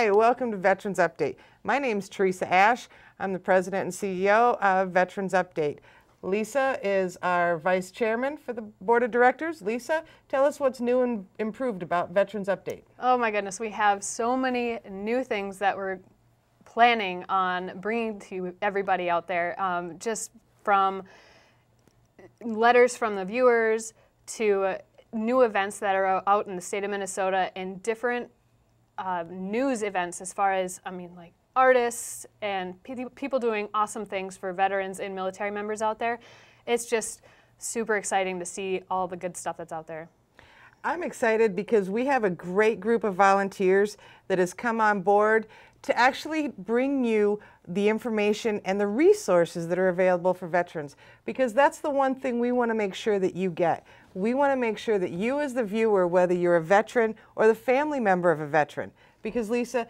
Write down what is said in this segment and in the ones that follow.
Hi, welcome to Veterans Update. My name is Teresa Ash. I'm the President and CEO of Veterans Update. Lisa is our Vice Chairman for the Board of Directors. Lisa, tell us what's new and improved about Veterans Update. Oh my goodness, we have so many new things that we're planning on bringing to everybody out there, just from letters from the viewers to new events that are out in the state of Minnesota and different news events as far as, like artists and people doing awesome things for veterans and military members out there. It's just super exciting to see all the good stuff that's out there. I'm excited because we have a great group of volunteers that has come on board to actually bring you the information and the resources that are available for veterans, because that's the one thing we want to make sure that you get. We want to make sure that you as the viewer, whether you're a veteran or the family member of a veteran, because Lisa,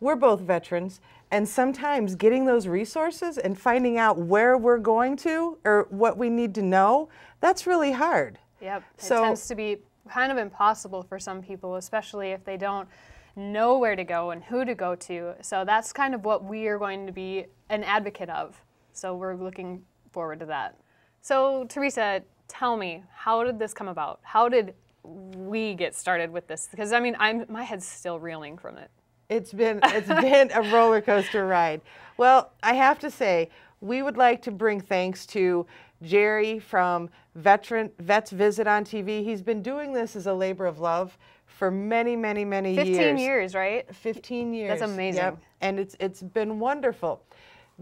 we're both veterans, and sometimes getting those resources and finding out where we're going to or what we need to know, that's really hard. Yep, it tends to be kind of impossible for some people, especially if they don't know where to go and who to go to. So that's kind of what we are going to be an advocate of. So we're looking forward to that. So Teresa, tell me, how did this come about? How did we get started with this? Because my head's still reeling from it. It's been a roller coaster ride. Well, I have to say, we would like to bring thanks to Jerry from Vets Visit on TV. He's been doing this as a labor of love for many, many, many years. 15 years, right? 15 years. That's amazing. Yep. And it's been wonderful.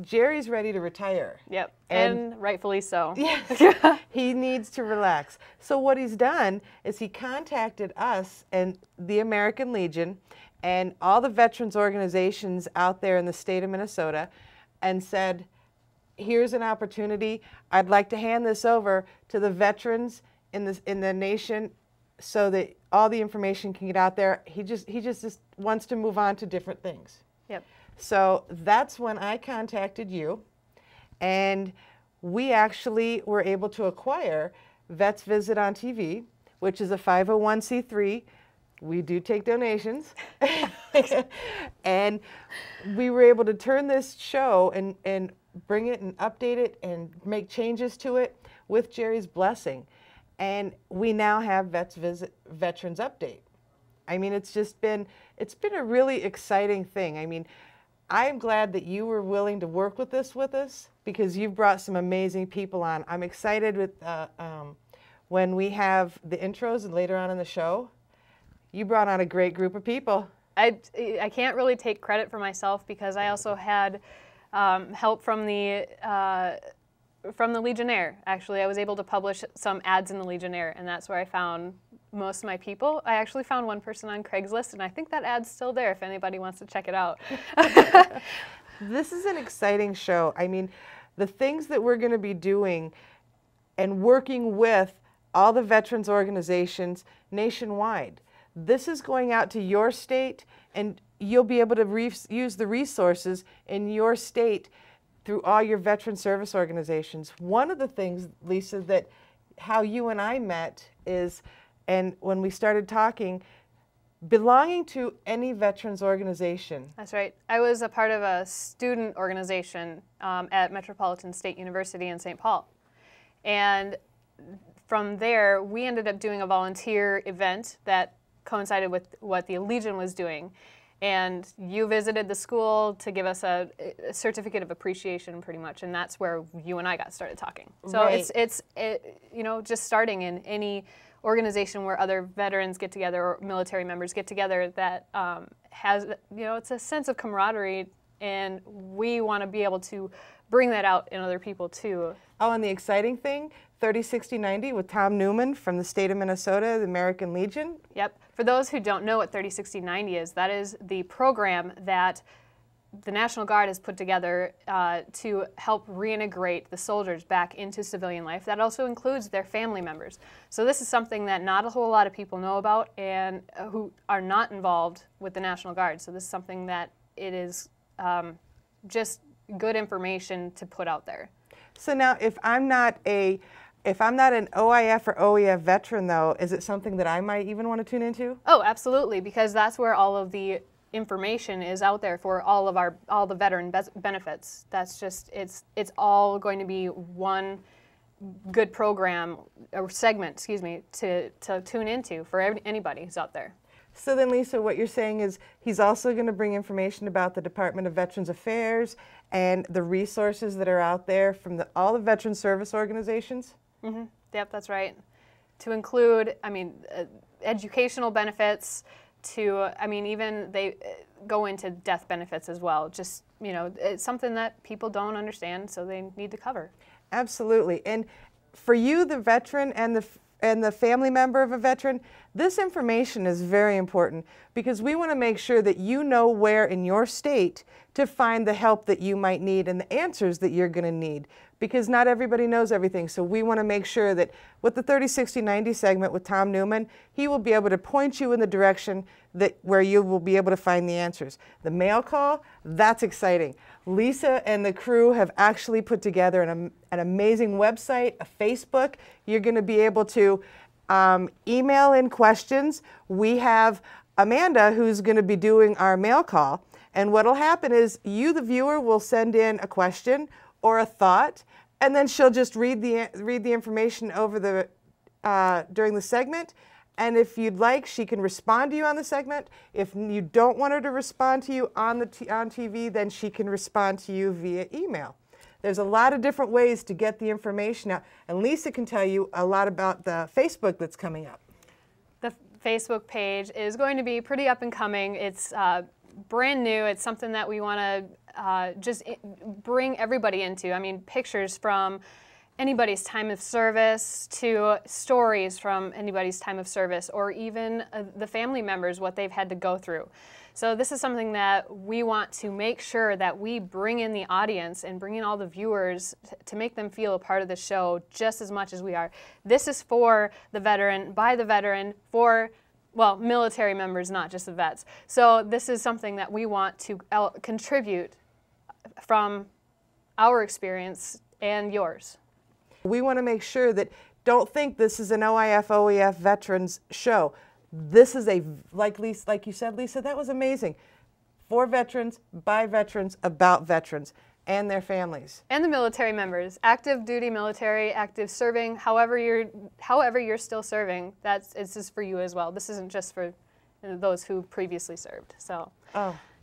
Jerry's ready to retire. Yep, and rightfully so. Yes, he needs to relax. So what he's done is he contacted us and the American Legion and all the veterans organizations out there in the state of Minnesota and said, here's an opportunity. I'd like to hand this over to the veterans in the nation so that all the information can get out there. He just wants to move on to different things. Yep. So that's when I contacted you, and we actually were able to acquire Vets Visit on TV, which is a 501c3. We do take donations. And we were able to turn this show and bring it and update it and make changes to it with Jerry's blessing. And we now have Veterans Update. It's been a really exciting thing. I'm glad that you were willing to work with this with us because you've brought some amazing people on. I'm excited with when we have the intros and later on in the show. You brought on a great group of people. I can't really take credit for myself because I also had help from the Legionnaire. Actually, I was able to publish some ads in the Legionnaire, and that's where I found most of my people. I actually found one person on Craigslist, and I think that ad's still there if anybody wants to check it out. This is an exciting show. The things that we're going to be doing and working with all the veterans organizations nationwide. This is going out to your state, and you'll be able to use the resources in your state through all your veteran service organizations. One of the things, Lisa, that how you and I met is, and when we started talking, belonging to any veterans organization. That's right. I was a part of a student organization at Metropolitan State University in St. Paul. And from there, we ended up doing a volunteer event that coincided with what the Legion was doing. And you visited the school to give us a certificate of appreciation, pretty much, and that's where you and I got started talking. So right. it's just starting in any organization where other veterans get together or military members get together that has, it's a sense of camaraderie, and we want to be able to bring that out in other people too. Oh, and the exciting thing, 30-60-90 with Tom Newman from the state of Minnesota, the American Legion. Yep. For those who don't know what 30-60-90 is, that is the program that the National Guard has put together to help reintegrate the soldiers back into civilian life. That also includes their family members. So this is something that not a whole lot of people know about and who are not involved with the National Guard. So this is something that it is just good information to put out there. So now, if I'm not an OIF or OEF veteran, though, is it something that I might even want to tune into? Oh, absolutely, because that's where all of the information is out there for all the veteran benefits. That's just it's all going to be one good program or segment, excuse me, to tune into for anybody who's out there. So then, Lisa, what you're saying is he's also going to bring information about the Department of Veterans Affairs and the resources that are out there from all the veteran service organizations? Mm-hmm. Yep, that's right. To include, I mean, educational benefits to, I mean, even they go into death benefits as well. Just, you know, it's something that people don't understand, so they need to cover. Absolutely. And for you, the veteran and the family member of a veteran, this information is very important because we want to make sure that you know where in your state to find the help that you might need and the answers that you're going to need, because not everybody knows everything. So we want to make sure that with the 30, 60, 90 segment with Tom Newman, he will be able to point you in the direction where you will be able to find the answers. The mail call, that's exciting. Lisa and the crew have actually put together an amazing website, a Facebook. You're going to be able to email in questions. We have Amanda who's going to be doing our mail call. And what will happen is you, the viewer, will send in a question or a thought, and then she'll just read the information over during the segment. And if you'd like, she can respond to you on the segment. If you don't want her to respond to you on TV, then she can respond to you via email. There's a lot of different ways to get the information out. And Lisa can tell you a lot about the Facebook that's coming up. The Facebook page is going to be pretty up and coming. It's brand new. It's something that we want to just bring everybody into. I mean, pictures from anybody's time of service to stories from anybody's time of service, or even the family members, what they've had to go through. So this is something that we want to make sure that we bring in the audience and bring in all the viewers to make them feel a part of the show just as much as we are. This is for the veteran, by the veteran, for, well, military members, not just the vets. So this is something that we want to contribute from our experience and yours. We want to make sure that, don't think this is an OIF, OEF veterans show. This is like you said, Lisa, that was amazing. For veterans, by veterans, about veterans and their families. And the military members, active duty military, active serving, however you're still serving, it's just for you as well. This isn't just for those who previously served. So,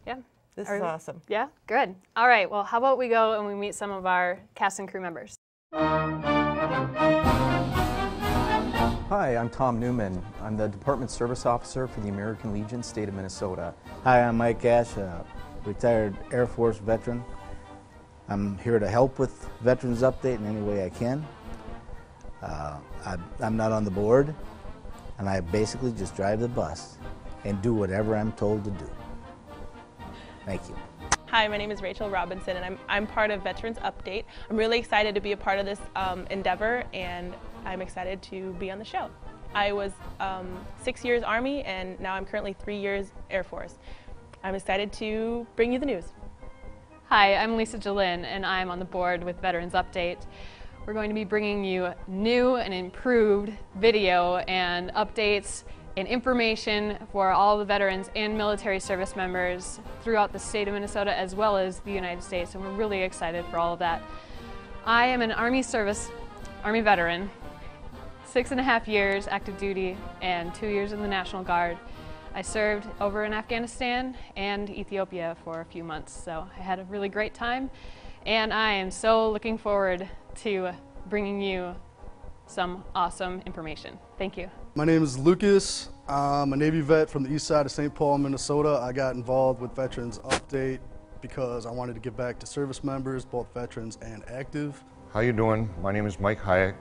yeah. This is awesome. Yeah, good. All right, well, how about we go and we meet some of our cast and crew members. Hi, I'm Tom Newman. I'm the Department Service Officer for the American Legion, State of Minnesota. Hi, I'm Mike Ash, a retired Air Force veteran. I'm here to help with Veterans Update in any way I can. I'm not on the board, and I basically just drive the bus and do whatever I'm told to do. Thank you. Hi, my name is Rachel Robinson, and I'm part of Veterans Update. I'm really excited to be a part of this endeavor, and I'm excited to be on the show. I was 6 years Army, and now I'm currently 3 years Air Force. I'm excited to bring you the news. Hi, I'm Lisa Jolin, and I'm on the board with Veterans Update. We're going to be bringing you new and improved video and updates and information for all the veterans and military service members throughout the state of Minnesota as well as the United States, and we're really excited for all of that. I am an Army veteran, 6.5 years active duty and 2 years in the National Guard. I served over in Afghanistan and Ethiopia for a few months, so I had a really great time, and I am so looking forward to bringing you some awesome information. Thank you. My name is Lucas. I'm a Navy vet from the east side of St. Paul, Minnesota. I got involved with Veterans Update because I wanted to give back to service members, both veterans and active. How you doing? My name is Mike Hayek.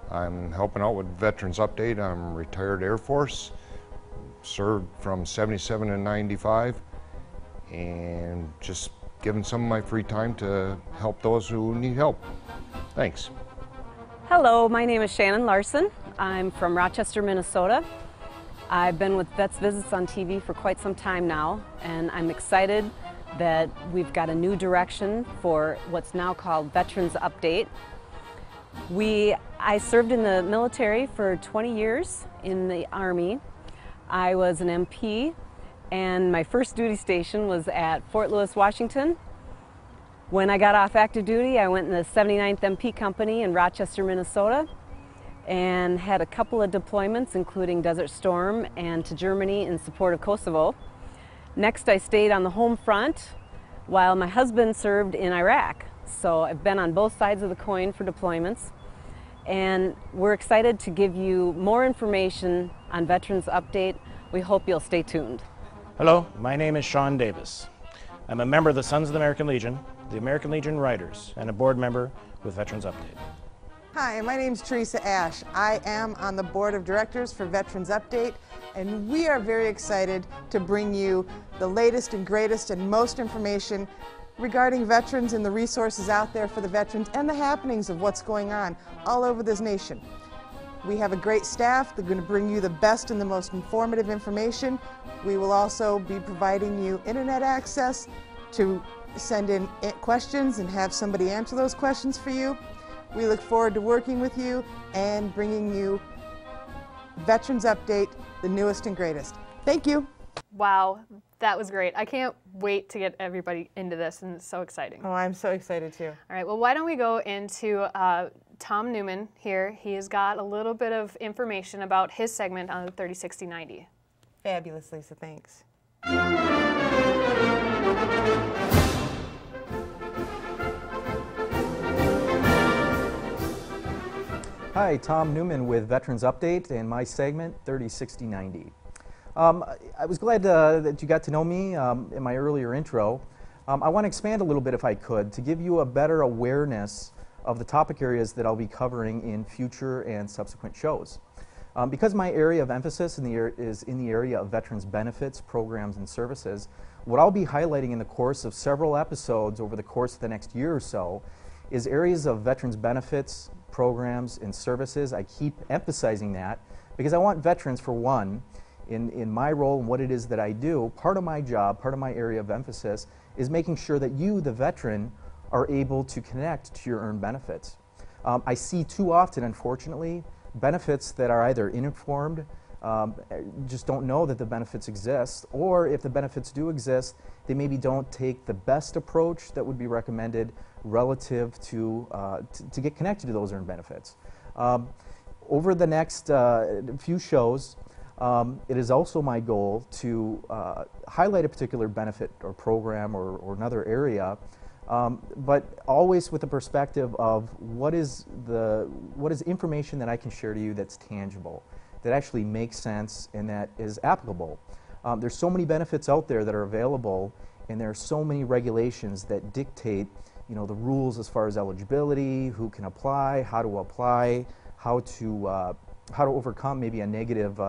I'm helping out with Veterans Update. I'm retired Air Force, served from 77 to 95, and just giving some of my free time to help those who need help. Thanks. Hello, my name is Shannon Larson. I'm from Rochester, Minnesota. I've been with Vets Visits on TV for quite some time now, and I'm excited that we've got a new direction for what's now called Veterans Update. I served in the military for 20 years in the Army. I was an MP and my first duty station was at Fort Lewis, Washington. When I got off active duty, I went in the 79th MP Company in Rochester, Minnesota, and had a couple of deployments, including Desert Storm and to Germany in support of Kosovo. Next, I stayed on the home front while my husband served in Iraq. So I've been on both sides of the coin for deployments, and we're excited to give you more information on Veterans Update. We hope you'll stay tuned. Hello, my name is Sean Davis. I'm a member of the Sons of the American Legion, the American Legion Writers, and a board member with Veterans Update. Hi, my name's Teresa Ash. I am on the board of directors for Veterans Update, and we are very excited to bring you the latest and greatest and most information regarding veterans and the resources out there for the veterans and the happenings of what's going on all over this nation. We have a great staff. They're going to bring you the best and the most informative information. We will also be providing you internet access to send in questions and have somebody answer those questions for you. We look forward to working with you and bringing you Veterans Update, the newest and greatest. Thank you. Wow, that was great. I can't wait to get everybody into this, and it's so exciting. Oh, I'm so excited too. All right, well, why don't we go into Tom Newman here. He has got a little bit of information about his segment on the 30, 60, 90. Fabulous, Lisa, thanks. Hi, Tom Newman with Veterans Update and my segment 30, 60, 90. I was glad that you got to know me in my earlier intro. I want to expand a little bit if I could to give you a better awareness of the topic areas that I'll be covering in future and subsequent shows. Because my area of emphasis is in the area of veterans benefits, programs, and services, what I'll be highlighting in the course of several episodes over the course of the next year or so is areas of veterans benefits, programs, and services. I keep emphasizing that because I want veterans, for one, in my role and what it is that I do, part of my job, part of my area of emphasis is making sure that you, the veteran, are able to connect to your earned benefits. I see too often, unfortunately, benefits that are either uninformed, just don't know that the benefits exist, or if the benefits do exist, they maybe don't take the best approach that would be recommended relative to get connected to those earned benefits. Over the next few shows, it is also my goal to highlight a particular benefit or program or another area, but always with the perspective of what is information that I can share to you that's tangible, that actually makes sense and that is applicable. There's so many benefits out there that are available, and there are so many regulations that dictate, the rules as far as eligibility, who can apply, how to overcome maybe a negative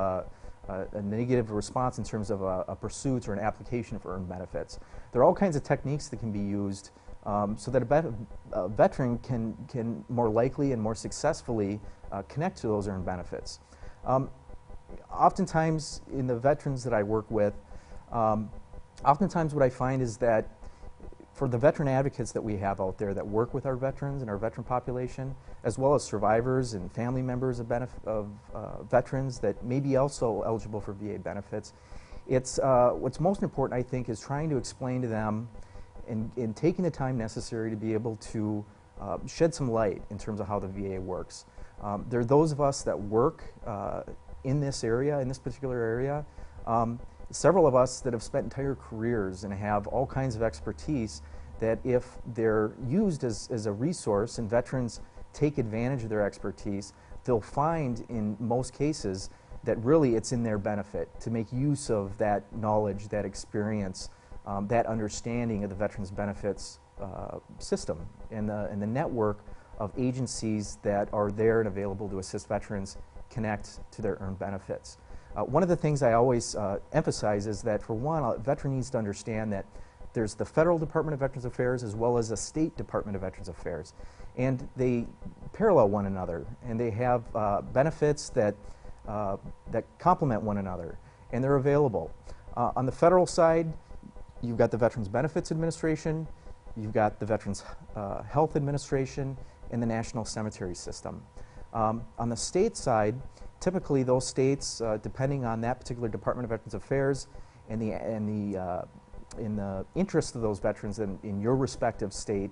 response in terms of a pursuit or an application for earned benefits. There are all kinds of techniques that can be used so that a veteran can more likely and more successfully connect to those earned benefits. Oftentimes in the veterans that I work with, oftentimes what I find is that for the veteran advocates that we have out there that work with our veterans and our veteran population, as well as survivors and family members of veterans that may be also eligible for VA benefits, it's what's most important, I think, is trying to explain to them and taking the time necessary to be able to shed some light in terms of how the VA works. There are those of us that work in this area, in this particular area, several of us that have spent entire careers and have all kinds of expertise that if they're used as a resource and veterans take advantage of their expertise, they'll find in most cases that really it's in their benefit to make use of that knowledge, that experience, that understanding of the veterans benefits system and the network of agencies that are there and available to assist veterans connect to their earned benefits. One of the things I always emphasize is that, for one, a veteran needs to understand that there's the Federal Department of Veterans Affairs as well as the State Department of Veterans Affairs, and they parallel one another, and they have benefits that complement one another, and they're available. On the federal side, you've got the Veterans Benefits Administration, you've got the Veterans Health Administration, and the National Cemetery System. On the state side, typically those states, depending on that particular Department of Veterans Affairs and in the interest of those veterans in your respective state,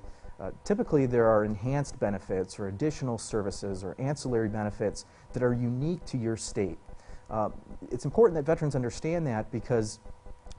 typically there are enhanced benefits or additional services or ancillary benefits that are unique to your state. It's important that veterans understand that, because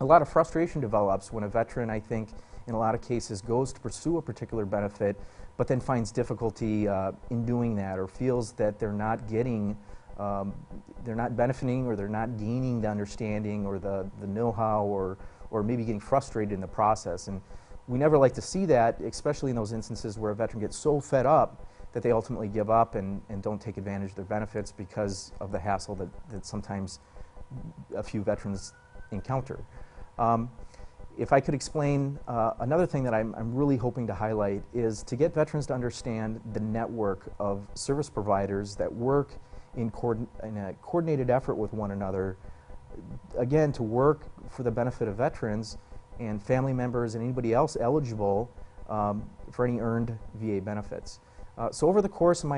a lot of frustration develops when a veteran, I think, in a lot of cases goes to pursue a particular benefit, but then finds difficulty in doing that, or feels that they're not getting, they're not benefiting, or they're not gaining the understanding or the know-how, or maybe getting frustrated in the process. And we never like to see that, especially in those instances where a veteran gets so fed up that they ultimately give up and don't take advantage of their benefits because of the hassle that sometimes a few veterans encounter. If I could explain, another thing that I'm really hoping to highlight is to get veterans to understand the network of service providers that work in a coordinated effort with one another, again, to work for the benefit of veterans and family members and anybody else eligible for any earned VA benefits. So over the course of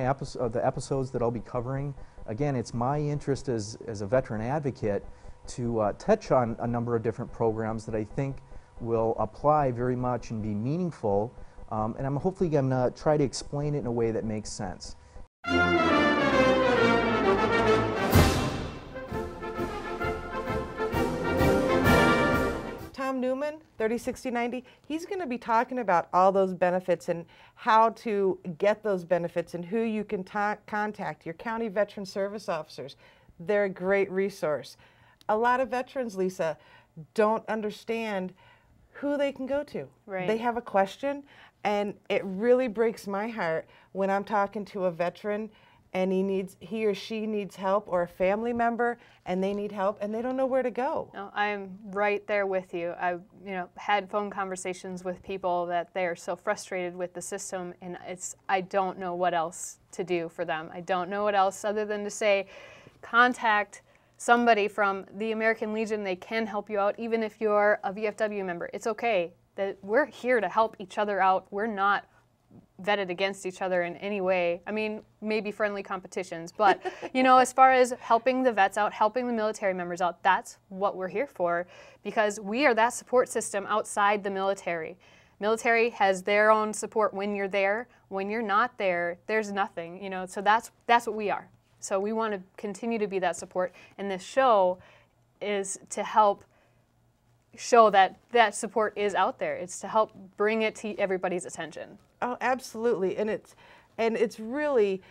the episodes that I'll be covering, again, it's my interest as a veteran advocate to touch on a number of different programs that I think will apply very much and be meaningful, and I'm hopefully going to try to explain it in a way that makes sense. Tom Newman, 306090, he's going to be talking about all those benefits and how to get those benefits and who you can contact, your county veteran service officers. They're a great resource. A lot of veterans, Lisa, don't understand who they can go to. Right. They have a question, and it really breaks my heart when I'm talking to a veteran and he or she needs help, or a family member and they need help and they don't know where to go. No, I'm right there with you. I've had phone conversations with people that they are so frustrated with the system, and I don't know what else to do for them. I don't know what else other than to say, contact somebody from the American Legion. They can help you out, even if you're a VFW member. It's okay. That we're here to help each other out. We're not vetted against each other in any way. I mean, maybe friendly competitions, but as far as helping the vets out, helping the military members out, that's what we're here for, because we are that support system outside the military. Military has their own support when you're there. When you're not there, there's nothing, so that's what we are. So we want to continue to be that support, and this show is to help show that that support is out there. It's to help bring it to everybody's attention. Oh, absolutely. And it's really,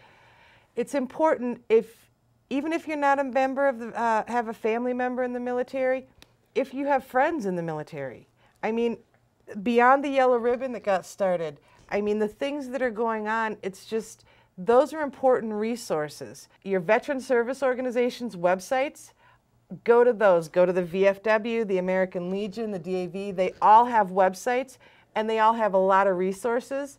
it's important, even if you're not a member of have a family member in the military, if you have friends in the military. I mean, beyond the yellow ribbon that got started, I mean, the things that are going on, it's just, those are important resources. Your veteran service organizations' websites, go to those. Go to the VFW, the American Legion, the DAV. They all have websites, and they all have a lot of resources.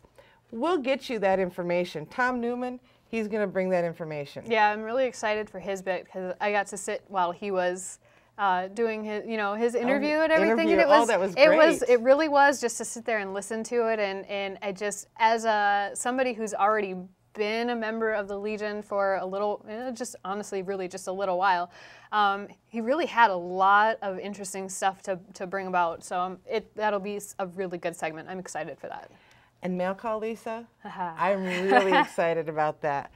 We'll get you that information. Tom Newman, he's going to bring that information. Yeah, I'm really excited for his bit, because I got to sit while he was doing his, his interview and everything. And that was great. It really was just to sit there and listen to it. And I just, as somebody who's already been a member of the Legion for a little, just honestly, really just a little while, he really had a lot of interesting stuff to bring about. So that'll be a really good segment. I'm excited for that. And mail call, Lisa? I'm really excited about that.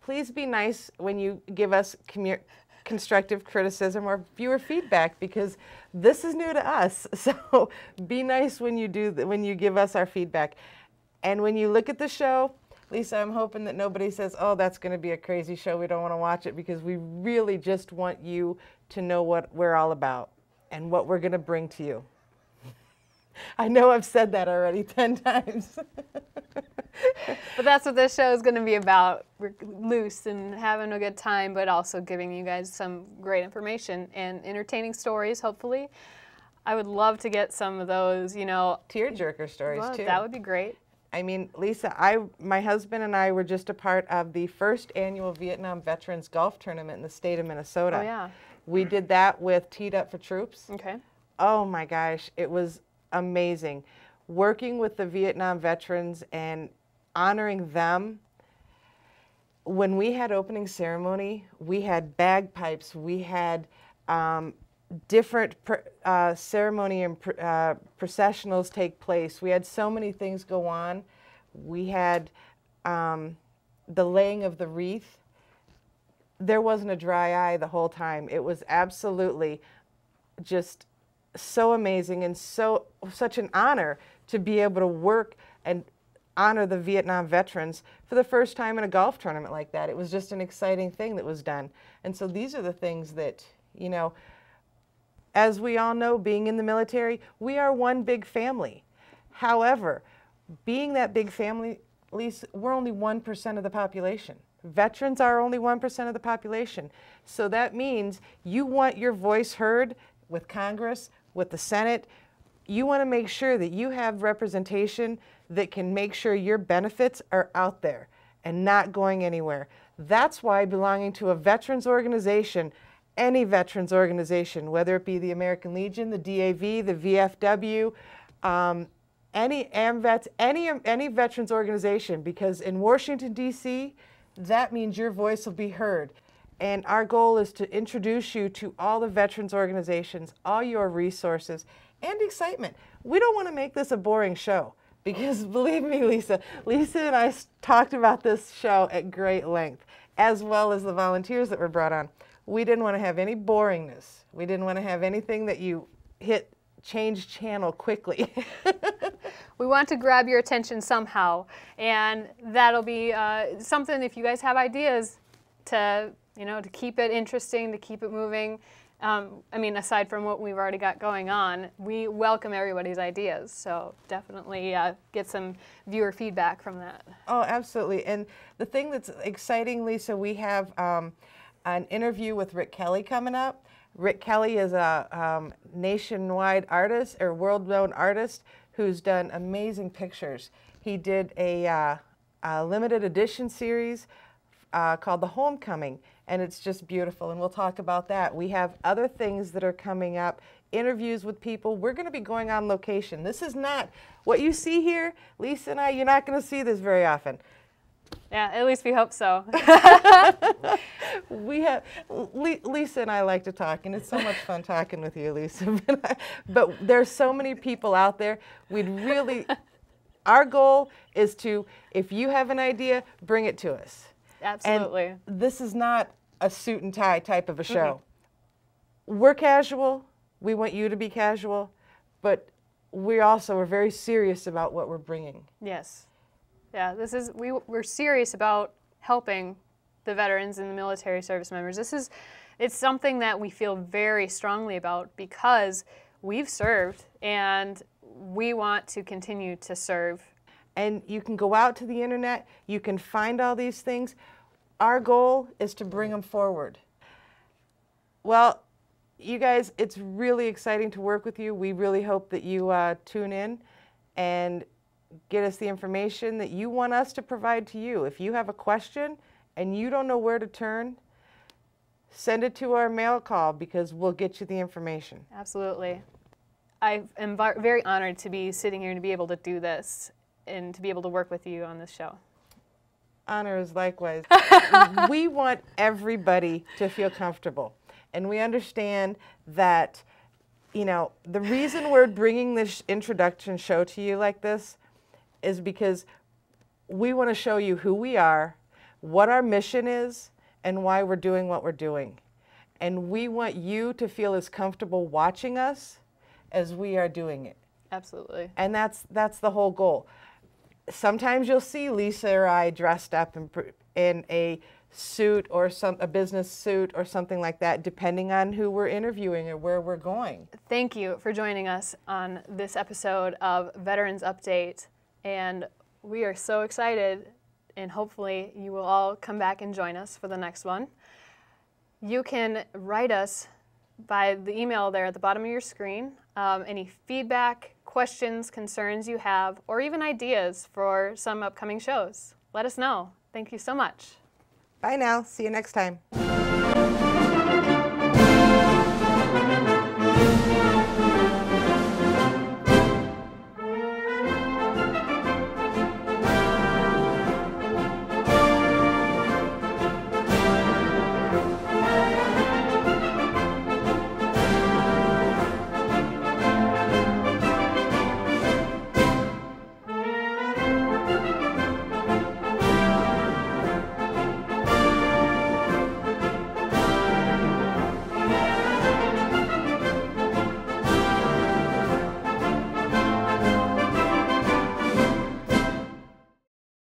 Please be nice when you give us constructive criticism or viewer feedback, because this is new to us. So be nice when you give us our feedback. And when you look at the show, Lisa, I'm hoping that nobody says, oh, that's going to be a crazy show, we don't want to watch it, because we really just want you to know what we're all about and what we're going to bring to you. I know I've said that already 10 times. But that's what this show is going to be about. We're loose and having a good time, but also giving you guys some great information and entertaining stories, hopefully. I would love to get some of those, tearjerker stories, too. That would be great. I mean, Lisa, my husband and I were just a part of the first annual Vietnam Veterans Golf Tournament in the state of Minnesota. Oh, yeah. We did that with Teed Up for Troops. Okay. Oh, my gosh. It was amazing. Working with the Vietnam veterans and honoring them. When we had opening ceremony, we had bagpipes, we had different ceremony and processionals take place. We had so many things go on. We had the laying of the wreath. There wasn't a dry eye the whole time. It was absolutely just so amazing and such an honor to be able to work and honor the Vietnam veterans for the first time in a golf tournament like that. It was just an exciting thing that was done. And so these are the things that, you know, as we all know, being in the military, we are one big family. However, being that big family, at least we're only 1% of the population. Veterans are only 1% of the population. So that means you want your voice heard with Congress, with the Senate. You want to make sure that you have representation that can make sure your benefits are out there and not going anywhere. That's why belonging to a veterans organization, any veterans organization, whether it be the American Legion, the DAV, the VFW, any AMVETS, any veterans organization, because in Washington, D.C., that means your voice will be heard. And our goal is to introduce you to all the veterans organizations, all your resources, and excitement. We don't want to make this a boring show, because believe me, Lisa and I talked about this show at great length, as well as the volunteers that were brought on. We didn't want to have any boringness. We didn't want to have anything that you hit change channel quickly. We want to grab your attention somehow, and that'll be something, if you guys have ideas to, you know, to keep it interesting, to keep it moving. I mean, aside from what we've already got going on, we welcome everybody's ideas, so definitely get some viewer feedback from that. Oh, absolutely. And the thing that's exciting, Lisa, we have an interview with Rick Kelly coming up. Rick Kelly is a nationwide artist, or world-known artist, who's done amazing pictures. He did a limited edition series called The Homecoming, and it's just beautiful, and we'll talk about that. We have other things that are coming up, interviews with people. We're going to be going on location. This is not what you see here, Lisa and I, you're not going to see this very often. Yeah, at least we hope so. We have, Lisa and I like to talk, and it's so much fun talking with you, Lisa. But there's so many people out there. We'd really, our goal is to, if you have an idea, bring it to us. Absolutely. And this is not a suit and tie type of a show. We're casual. We want you to be casual, but we also are very serious about what we're bringing. Yes. Yeah, this is, we're serious about helping the veterans and the military service members. It's something that we feel very strongly about because we've served and we want to continue to serve. And you can go out to the internet, you can find all these things. Our goal is to bring them forward. Well, you guys, it's really exciting to work with you. We really hope that you tune in and get us the information that you want us to provide to you. If you have a question and you don't know where to turn, send it to our mail call because we'll get you the information. Absolutely. I am very honored to be sitting here and to be able to do this and to be able to work with you on this show. Honor is likewise. We want everybody to feel comfortable. And we understand that, you know, the reason we're bringing this introduction show to you like this is because we want to show you who we are, what our mission is, and why we're doing what we're doing. And we want you to feel as comfortable watching us as we are doing it. Absolutely. And that's the whole goal. Sometimes you'll see Lisa or I dressed up in a suit or a business suit or something like that, depending on who we're interviewing or where we're going. Thank you for joining us on this episode of Veterans Update. And we are so excited, and hopefully you will all come back and join us for the next one. You can write us by the email there at the bottom of your screen. Any feedback, questions, concerns you have, or even ideas for some upcoming shows. Let us know. Thank you so much. Bye now. See you next time.